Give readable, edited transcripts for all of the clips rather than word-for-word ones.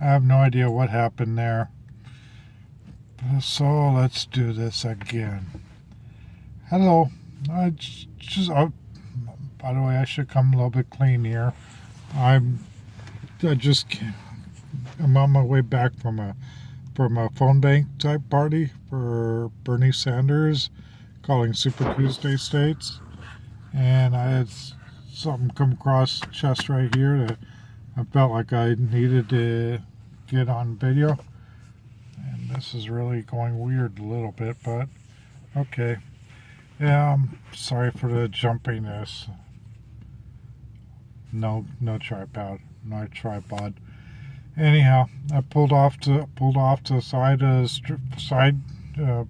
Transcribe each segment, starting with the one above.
I have no idea what happened there. So let's do this again. Hello. I just by the way, I should come a little bit clean here. I'm I just I'm on my way back from a phone bank type party for Bernie Sanders, calling Super Tuesday states, and I had something come across the chest right here that I felt like I needed to get on video. And this is really going weird a little bit, but okay. Yeah, I'm sorry for the jumpiness. No tripod. No tripod. Anyhow, I pulled off to the side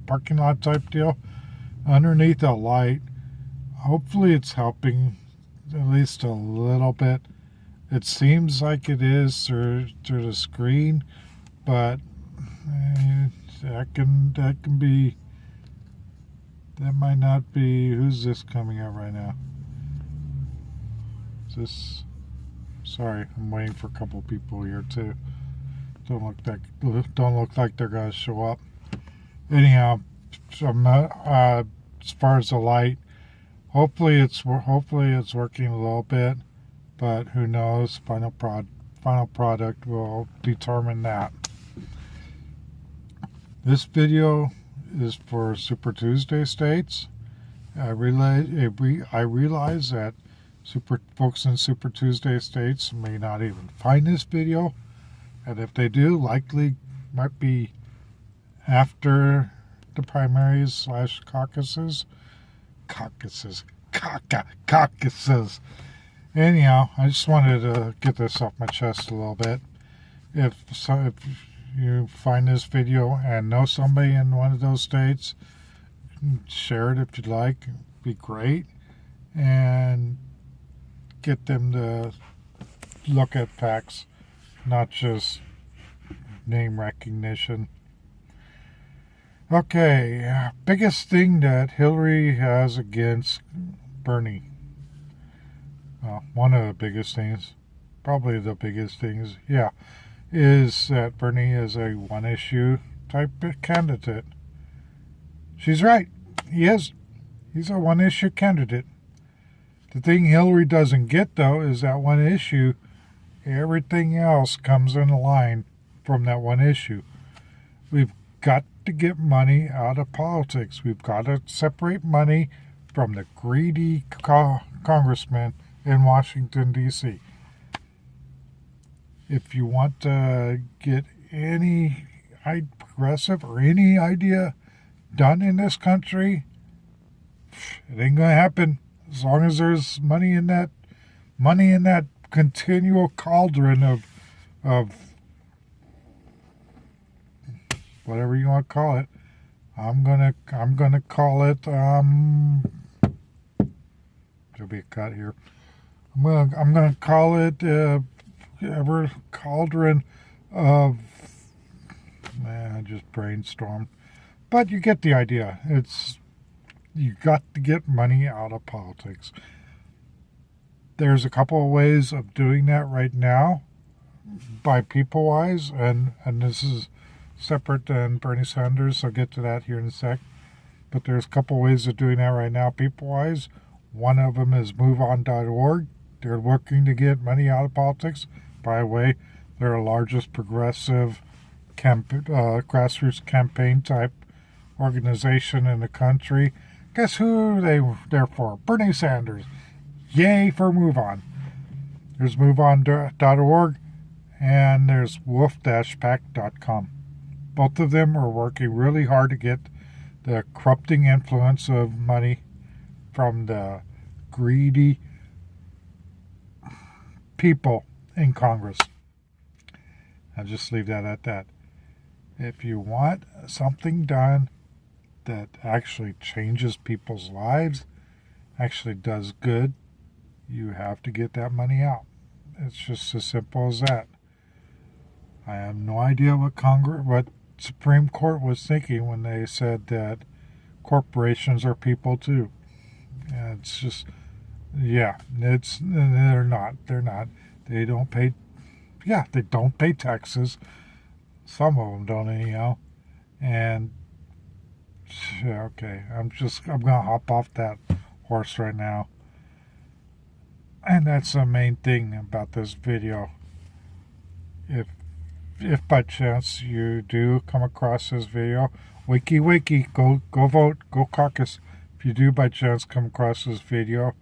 parking lot type deal underneath a light. Hopefully, it's helping at least a little bit. It seems like it is through the screen, but that can be. That might not be. Who's this coming up right now? Is this? Sorry, I'm waiting for a couple people here too. Don't look like they're gonna show up. Anyhow, so as far as the light, hopefully it's working a little bit, but who knows? Final product will determine that. This video is for Super Tuesday states. I realize that folks in Super Tuesday states may not even find this video, and if they do, likely might be after the primaries / caucuses. Caucuses. Anyhow, I just wanted to get this off my chest a little bit. If you find this video and know somebody in one of those states, share it if you'd like. It'd be great. And get them to look at facts, not just name recognition. Okay, biggest thing that Hillary has against Bernie. One of the biggest things, probably the biggest things, is that Bernie is a one-issue type of candidate. She's right. He is. He's a one-issue candidate. The thing Hillary doesn't get, though, is that one issue. Everything else comes in line from that one issue. We've got to get money out of politics. We've got to separate money from the greedy congressmen in Washington, D.C. If you want to get any progressive or any idea done in this country, it ain't going to happen. As long as there's money in that continual cauldron of whatever you want to call it. I'm gonna call it there'll be a cut here. I'm gonna call it ever cauldron of I just brainstormed. But you get the idea. You got to get money out of politics. There's a couple of ways of doing that right now, by people-wise, and this is separate than Bernie Sanders, so I'll get to that here in a sec. But there's a couple of ways of doing that right now, people-wise. One of them is MoveOn.org. They're working to get money out of politics. By the way, they're the largest progressive grassroots campaign type organization in the country. Guess who they're for? Bernie Sanders. Yay for MoveOn. There's MoveOn.org and there's wolf-pack.com. Both of them are working really hard to get the corrupting influence of money from the greedy people in Congress. I'll just leave that at that. If you want something done that actually changes people's lives, actually does good, you have to get that money out. It's just as simple as that. I have no idea what Supreme Court was thinking when they said that corporations are people too. It's just, they're not. They don't pay. yeah, they don't pay taxes. Some of them don't anyhow. And okay, I'm gonna hop off that horse right now. And that's the main thing about this video. If by chance you do come across this video, wiki, go vote, go caucus. If you do by chance come across this video,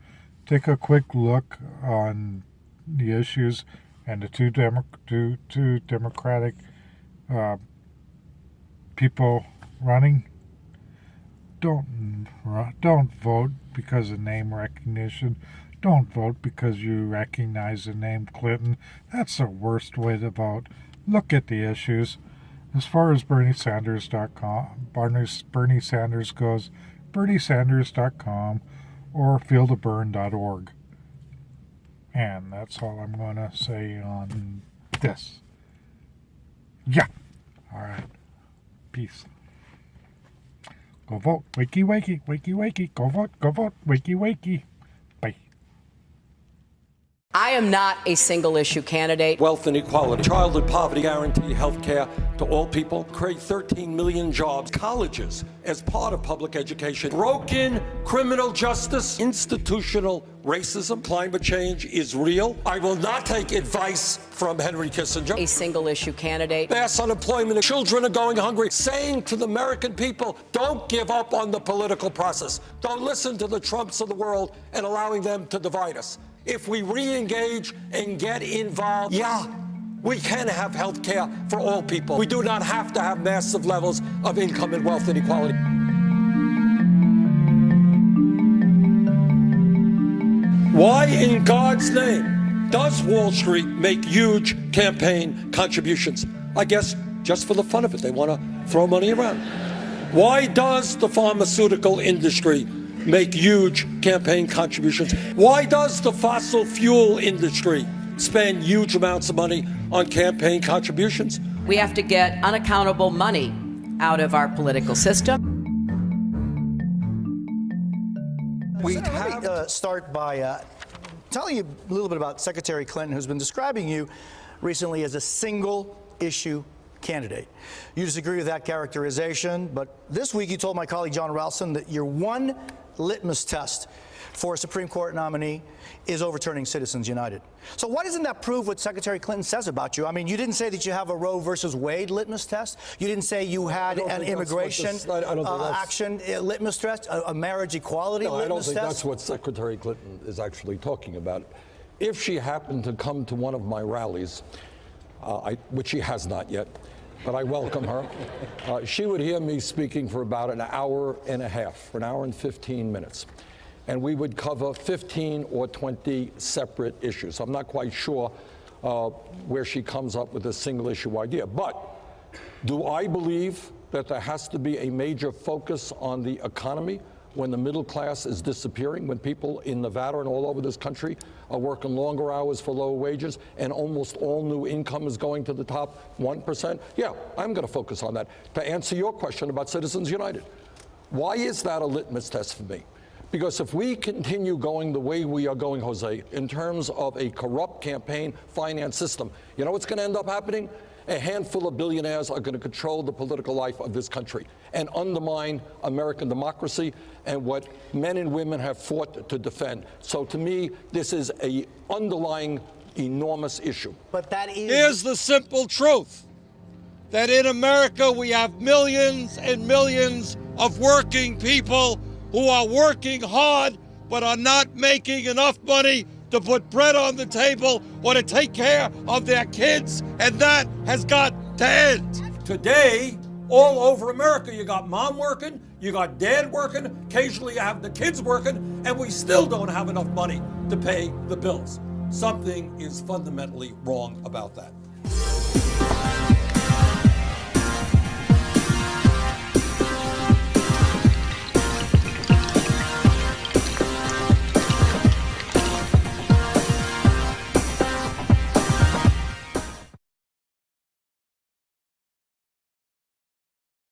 take a quick look on the issues and the two Democratic people running. Don't vote because of name recognition. Don't vote because you recognize the name Clinton. That's the worst way to vote. Look at the issues. As far as BernieSanders.com, Bernie Sanders goes, BernieSanders.com or fieldofburn.org. And that's all I'm going to say on this. Yeah. All right. Peace. Go vote. Wakey. Go vote. Wakey. Bye. I am not a single issue candidate. Wealth inequality, childhood poverty, guarantee health care to all people, create 13 million jobs, colleges as part of public education, broken criminal justice, institutional racism, climate change is real. I will not take advice from Henry Kissinger. A single issue candidate. Mass unemployment, children are going hungry, saying to the American people, don't give up on the political process. Don't listen to the Trumps of the world and allowing them to divide us. If we re-engage and get involved, yeah, we can have health care for all people. We do not have to have massive levels of income and wealth inequality. Why in God's name does Wall Street make huge campaign contributions? I guess just for the fun of it. They want to throw money around. Why does the pharmaceutical industry make huge campaign contributions? Why does the fossil fuel industry spend huge amounts of money on campaign contributions? We have to get unaccountable money out of our political system. Let me start by telling you a little bit about Secretary Clinton, who's been describing you recently as a single-issue candidate. You disagree with that characterization, but this week you told my colleague John Ralston that your one litmus test for a Supreme Court nominee is overturning Citizens United. So why doesn't that prove what Secretary Clinton says about you? I mean, you didn't say that you have a Roe versus Wade litmus test. You didn't say you had an immigration action litmus test, a marriage equality litmus test. I don't think that's what Secretary Clinton is actually talking about. If she happened to come to one of my rallies, which she has not yet, but I welcome her, she would hear me speaking for about an hour and a half, for an hour and 15 minutes. And we would cover 15 or 20 separate issues. I'm not quite sure where she comes up with a single issue idea. But do I believe that there has to be a major focus on the economy when the middle class is disappearing, when people in Nevada and all over this country are working longer hours for lower wages, and almost all new income is going to the top 1%? Yeah, I'm going to focus on that. To answer your question about Citizens United, why is that a litmus test for me? Because if we continue going the way we are going, Jose, in terms of a corrupt campaign finance system, you know what's going to end up happening? A handful of billionaires are going to control the political life of this country and undermine American democracy and what men and women have fought to defend. So to me, this is an underlying enormous issue. But that is... Here's the simple truth, that in America we have millions and millions of working people who are working hard but are not making enough money to put bread on the table or to take care of their kids, and that has got to end. Today, all over America, you got mom working, you got dad working, occasionally you have the kids working, and we still don't have enough money to pay the bills. Something is fundamentally wrong about that.